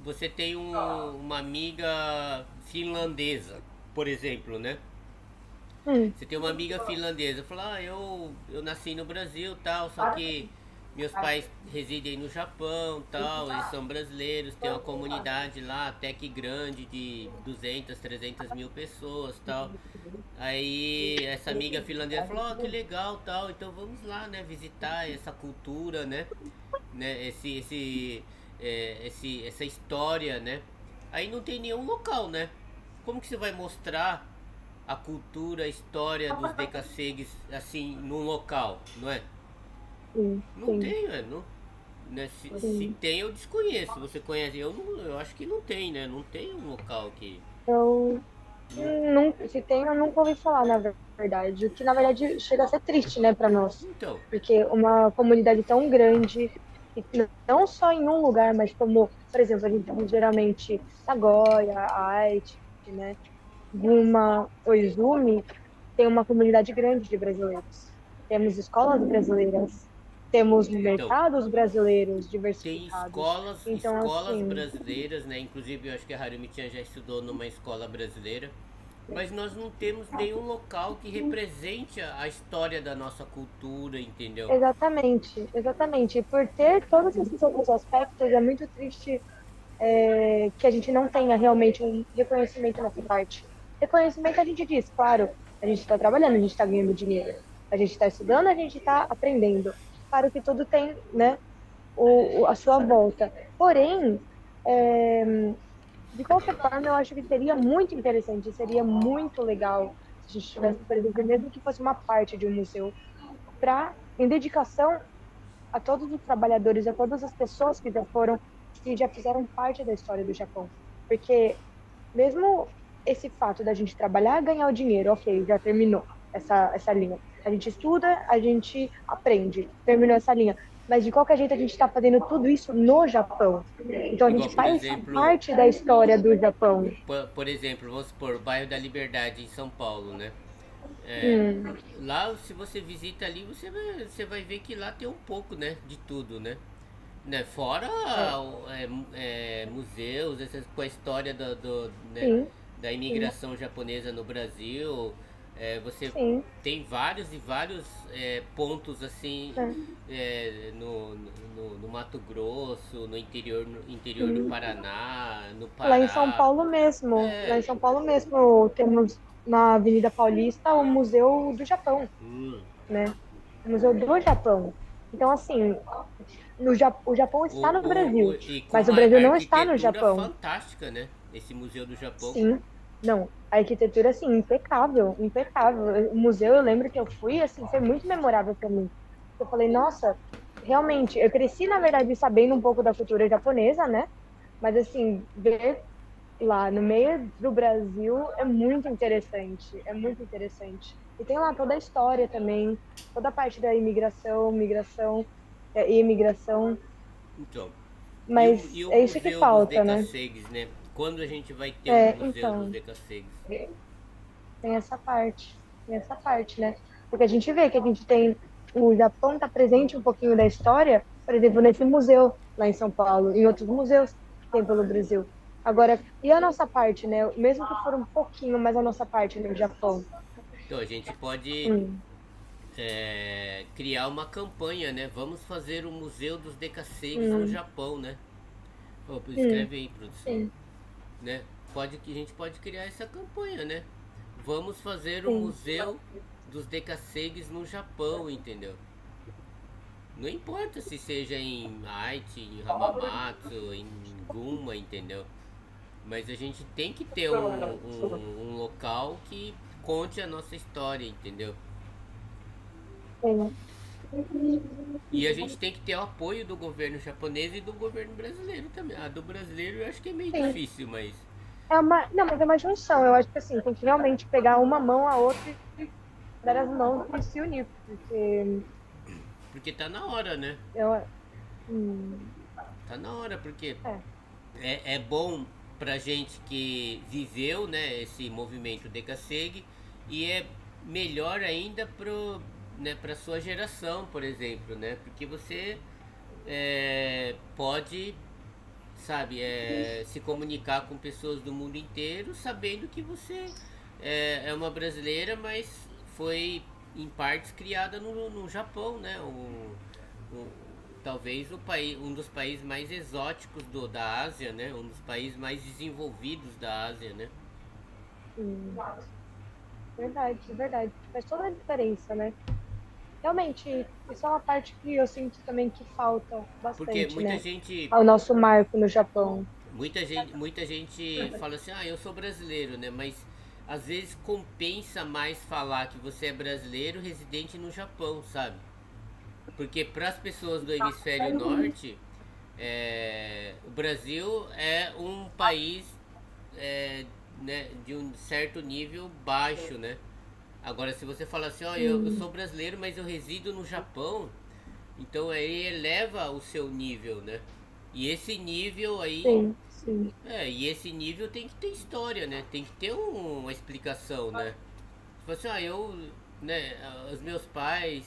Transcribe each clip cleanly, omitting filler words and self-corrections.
Você tem uma amiga finlandesa, por exemplo, né? Hum, Você tem uma amiga finlandesa, fala, eu nasci no Brasil, tal, só que meus pais residem no Japão, tal, eles são brasileiros, tem uma comunidade lá até que grande de 200, 300 mil pessoas, tal. Aí essa amiga finlandesa falou, que legal, tal, então vamos lá, né, visitar essa cultura, né, essa história, né? Aí não tem nenhum local, né? Como que você vai mostrar a cultura, a história dos decassegues assim num local, não é? sim, Não sim, tem, não, né? Se sim. tem eu desconheço. Você conhece? Eu acho que não tem, né? Não tem um local que Eu não, nunca, se tem, eu nunca ouvi falar, na verdade. O que, na verdade, chega a ser triste, né, para nós. então, Porque uma comunidade tão grande, e não só em um lugar, mas como, por exemplo, a gente tem geralmente Nagoya, Aichi, né, Guma, Oizumi, tem uma comunidade grande de brasileiros. Temos escolas brasileiras, temos então mercados brasileiros tem diversificados. Então, escolas assim, brasileiras, né? Inclusive eu acho que a Harumi-chan já estudou numa escola brasileira. Mas nós não temos nenhum local que represente a história da nossa cultura, entendeu? exatamente, exatamente. E por ter todos esses outros aspectos, é muito triste que a gente não tenha realmente um reconhecimento nessa parte. Reconhecimento a gente diz, claro, a gente está trabalhando, a gente está ganhando dinheiro, a gente está estudando, a gente está aprendendo. Claro que tudo tem, né, a sua volta. Porém, é, de qualquer forma, eu acho que seria muito interessante, seria muito legal se a gente tivesse, por exemplo, mesmo que fosse uma parte de um museu, para, em dedicação a todos os trabalhadores, a todas as pessoas que já foram, que já fizeram parte da história do Japão. Porque mesmo esse fato da gente trabalhar, ganhar o dinheiro, ok, já terminou essa linha. A gente estuda, a gente aprende, terminou essa linha. Mas de qualquer jeito a gente está fazendo tudo isso no Japão. Então a gente Igual, por faz exemplo, parte da história do Japão. por exemplo, vamos supor, o bairro da Liberdade em São Paulo, né? É, Hum, lá, se você visita ali, você vai ver que lá tem um pouco, né, de tudo, né? Fora é, museus, com a história né, sim, da sim, imigração japonesa no Brasil, você sim. tem vários e vários pontos assim É, no Mato Grosso, no interior do sim. Paraná, no Lá em São Pará. Paulo mesmo, lá É. em São Paulo mesmo, temos na Avenida Paulista o Museu do Japão, Hum. né? O Museu do Japão. Então, assim, o Japão está no Brasil, E com mas o uma Brasil não está no arquitetura Japão. fantástica, né? Esse Museu do Japão. Sim, não. A arquitetura, assim, impecável, impecável. O museu, eu lembro que eu fui, assim, foi muito memorável para mim. Eu falei, nossa, realmente, eu cresci, na verdade, sabendo um pouco da cultura japonesa, né? Mas, assim, ver lá no meio do Brasil é muito interessante, é muito interessante. E tem lá toda a história também, toda a parte da imigração, migração e imigração, Então, e mas o é isso que Museu dos falta, né? Decassegues, né? Quando a gente vai ter um É, Museu dos então, Decassegues? tem essa parte, né? Porque a gente vê que a gente tem o Japão está presente um pouquinho da história, por exemplo, nesse museu lá em São Paulo, em outros museus que tem pelo Brasil. Agora, e a nossa parte, né? Mesmo que for um pouquinho, mas a nossa parte no Japão. Então, a gente pode Hum, criar uma campanha, né? Vamos fazer o Museu dos Decassegues no hum, Japão, né? Ô, hum, escreve aí, produção, sim, né? A gente pode criar essa campanha, né? Vamos fazer o sim, Museu dos Decassegues no Japão, entendeu? Não importa se seja em Aichi, em Hamamatsu, em Guma, entendeu? Mas a gente tem que ter um local que conte a nossa história, entendeu? sim. E a gente tem que ter o apoio do governo japonês e do governo brasileiro também. Ah, do brasileiro eu acho que é meio Sim. difícil, mas. Não, mas é uma junção. Eu acho que assim, tem que realmente pegar uma mão a outra e dar as mãos e se unir, porque Porque tá na hora, né? eu, hum, Tá na hora, porque é, é bom pra gente que viveu, né, esse movimento Decassegue e é melhor ainda pra sua geração, por exemplo, né? Porque você pode sabe, se comunicar com pessoas do mundo inteiro, sabendo que você é uma brasileira, mas foi em partes criada no Japão, né? O- talvez o país, um dos países mais exóticos da Ásia, né? Um dos países mais desenvolvidos da Ásia, né? Sim, verdade, verdade. Faz toda a diferença, né? Realmente, isso é uma parte que eu sinto também que falta Porque bastante, né? Ao nosso marco no Japão. muita gente fala assim, ah, eu sou brasileiro, né? Mas às vezes compensa mais falar que você é brasileiro residente no Japão, sabe? Porque para as pessoas do hemisfério norte, o Brasil é um país é, né, de um certo nível baixo, né? Agora, se você fala assim, ó, eu Sim, sou brasileiro, mas eu resido no Japão, então aí eleva o seu nível, né? E esse nível aí, sim, sim. e esse nível tem que ter história, né? Tem que ter uma explicação, né? Tipo assim, né, os meus pais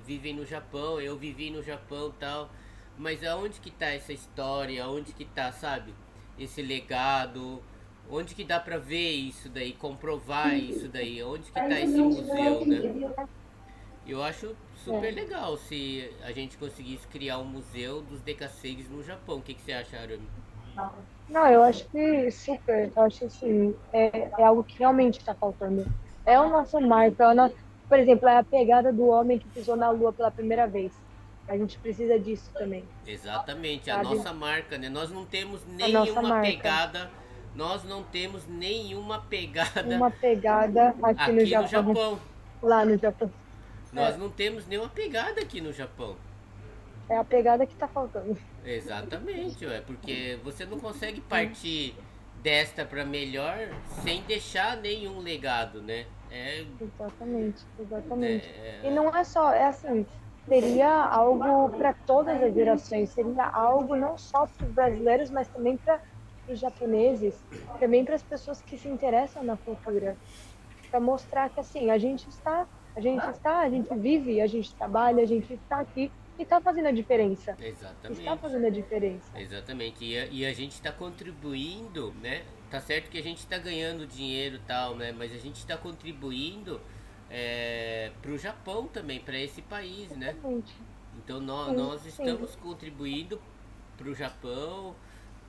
vivem no Japão, eu vivi no Japão e tal, mas aonde que tá essa história? Aonde que tá, sabe? Esse legado? Onde que dá pra ver isso daí, comprovar isso daí? Onde que tá esse museu, né? Eu acho super É. legal se a gente conseguisse criar um museu dos decassegues no Japão. O que, que você acha, Arami? Não, eu acho que super. Eu acho assim, é algo que realmente está faltando. É o nosso marco. Por exemplo, é a pegada do homem que pisou na Lua pela primeira vez. A gente precisa disso também, Exatamente, a sabe? nossa marca, né? Nós não temos A nossa nenhuma marca. pegada, nós não temos nenhuma pegada Uma pegada aqui no aqui no Japão, Japão. lá no Japão. Nós É, não temos nenhuma pegada aqui no Japão. é a pegada que está faltando. Exatamente, é porque você não consegue partir desta para melhor sem deixar nenhum legado, né? Exatamente, Né, exatamente. E não é só, é assim, seria algo para todas as gerações, seria algo não só para os brasileiros, mas também para os japoneses, também para as pessoas que se interessam na cultura, para mostrar que assim, a gente vive, a gente trabalha, a gente está aqui e está fazendo a diferença. Está exatamente. fazendo a diferença. Exatamente, e a gente está contribuindo, né? Tá certo que a gente está ganhando dinheiro e tal, né? Mas a gente está contribuindo para o Japão também, para esse país, né? Exatamente. Então Sim, nós sim, estamos contribuindo para o Japão,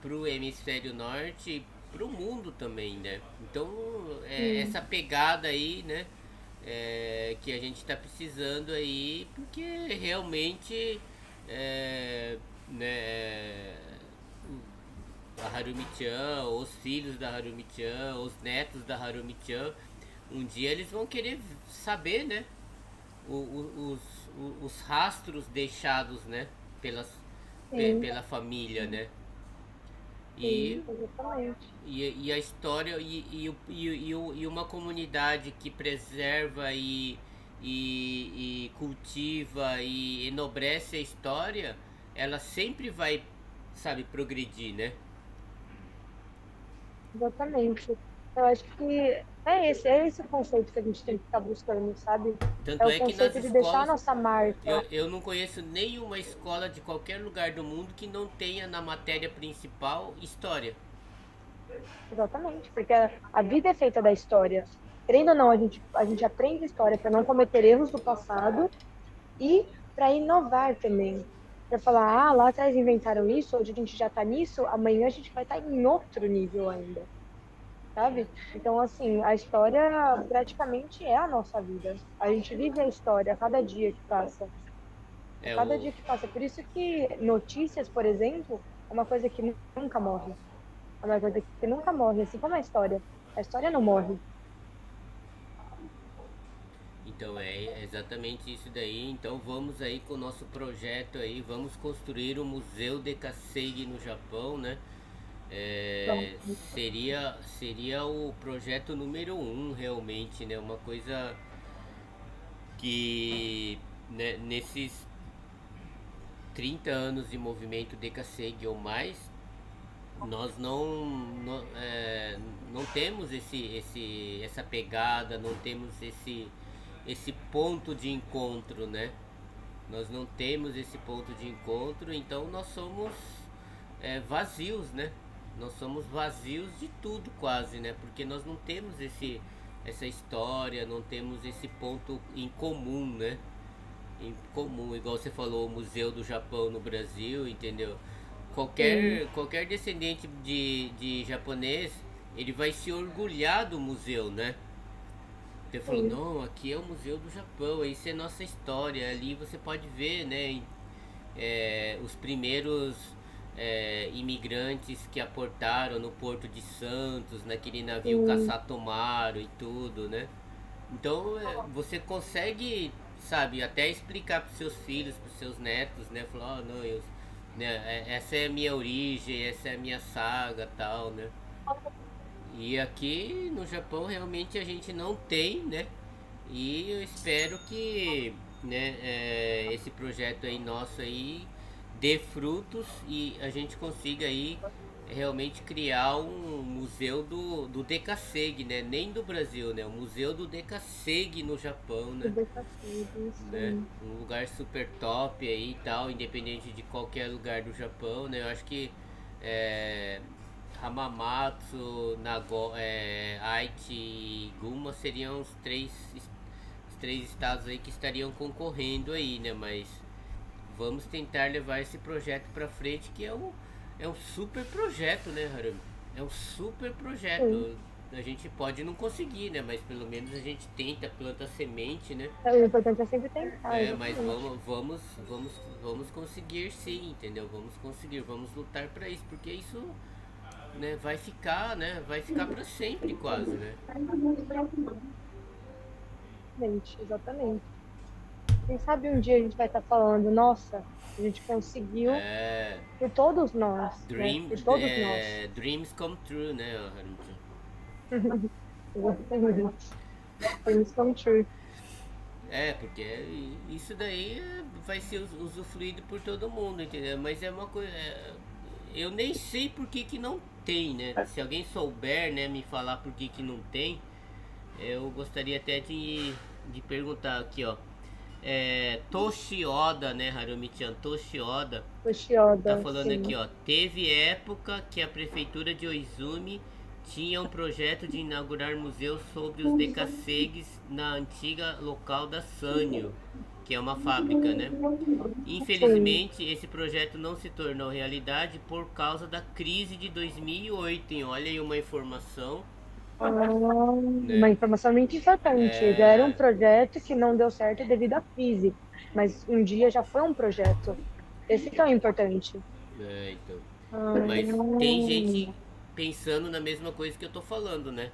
para o hemisfério norte, para o mundo também, né? Então sim. essa pegada aí, né? Que a gente está precisando aí, porque realmente é, né, a Harumi-chan, os filhos da Harumi-chan, os netos da Harumi-chan, um dia eles vão querer saber, né? Os rastros deixados, né? Pelas, Sim, pela família, né? E, sim, exatamente. e a história e uma comunidade que preserva e cultiva e enobrece a história, ela sempre vai, sabe, progredir, né? Exatamente. Eu acho que é esse o conceito que a gente tem que estar buscando, sabe? É Tanto o é que nas conceito de deixar a escolas, nossa marca. eu não conheço nenhuma escola de qualquer lugar do mundo que não tenha na matéria principal história. Exatamente, porque a vida é feita da história. Querendo ou não, a gente aprende história para não cometer erros do passado e para inovar também. Para falar, lá atrás inventaram isso, hoje a gente já está nisso, amanhã a gente vai estar em outro nível ainda, sabe? Então, assim, a história praticamente é a nossa vida. A gente vive a história a cada dia que passa. A É cada o, dia que passa. Por isso que notícias, por exemplo, é uma coisa que nunca morre. É uma coisa que nunca morre, assim como a história. A história não morre. então é exatamente isso daí. Então vamos aí com o nosso projeto aí, vamos construir o Museu de Kasei no Japão, né? Então, É, seria o projeto número um realmente, né? Uma coisa que né, nesses 30 anos de movimento Decassegue ou mais, nós não temos essa pegada, não temos esse ponto de encontro, né? Nós não temos esse ponto de encontro, então nós somos vazios, né? Nós somos vazios de tudo quase, né? Porque nós não temos essa história, não temos esse ponto em comum, né? Em comum, igual você falou, o Museu do Japão no Brasil, entendeu? Sim, Qualquer descendente de japonês, ele vai se orgulhar do museu, né? Ele falou, sim, não, aqui é o Museu do Japão, isso é nossa história. Ali você pode ver, né, os primeiros imigrantes que aportaram no Porto de Santos, naquele navio sim, Kasatomaru e tudo, né? Então você consegue, sabe, até explicar para seus filhos, para seus netos, né? Falar, oh, não, né, essa é a minha origem, essa é a minha saga, tal, né? E aqui no Japão realmente a gente não tem, né? E eu espero que, né, esse projeto aí nosso aí dê frutos e a gente consiga aí realmente criar um museu do Dekaseg, né? Nem do Brasil, né? O museu do Dekaseg no Japão, o né? Decacilho, Né? sim. Um lugar super top aí e tal, independente de qualquer lugar do Japão, né? Eu acho que é, Hamamatsu, Aichi e Guma seriam os três estados aí que estariam concorrendo aí, né? Mas vamos tentar levar esse projeto para frente, que é um super projeto, né, Harumi? É um super Sim. projeto. A gente pode não conseguir, né? Mas pelo menos a gente tenta, planta semente, né? O importante é sempre tentar, Mas exatamente. vamos conseguir sim, entendeu? Vamos conseguir, vamos lutar para isso, porque isso, né, vai ficar para sempre quase, né? Exatamente, exatamente. Quem sabe um dia a gente vai estar falando, nossa, a gente conseguiu É, por todos nós, né? Por todos nós. dreams come true, né, Harumichi? Exatamente. Dreams come true. Porque isso daí vai ser usufruído por todo mundo, entendeu? Mas é uma coisa. Eu nem sei por que, que não tem, né? Se alguém souber, né, me falar por que, que não tem, eu gostaria até de perguntar aqui, ó. Toshi Oda, né, Harumi-chan? Toshi Oda O tá Shioda, falando aqui, sim. ó. Teve época que a prefeitura de Oizumi tinha um projeto de inaugurar museu sobre os decassegues na antiga local da Sanyo, que é uma fábrica, né? Sim. Infelizmente, esse projeto não se tornou realidade por causa da crise de 2008, hein? Olha aí uma informação, Ah, né? uma informação muito importante. Já era um É, projeto que não deu certo devido à crise, mas um dia já foi um projeto. Esse que é o importante. então. Ah, Mas tem gente pensando na mesma coisa que eu tô falando, né?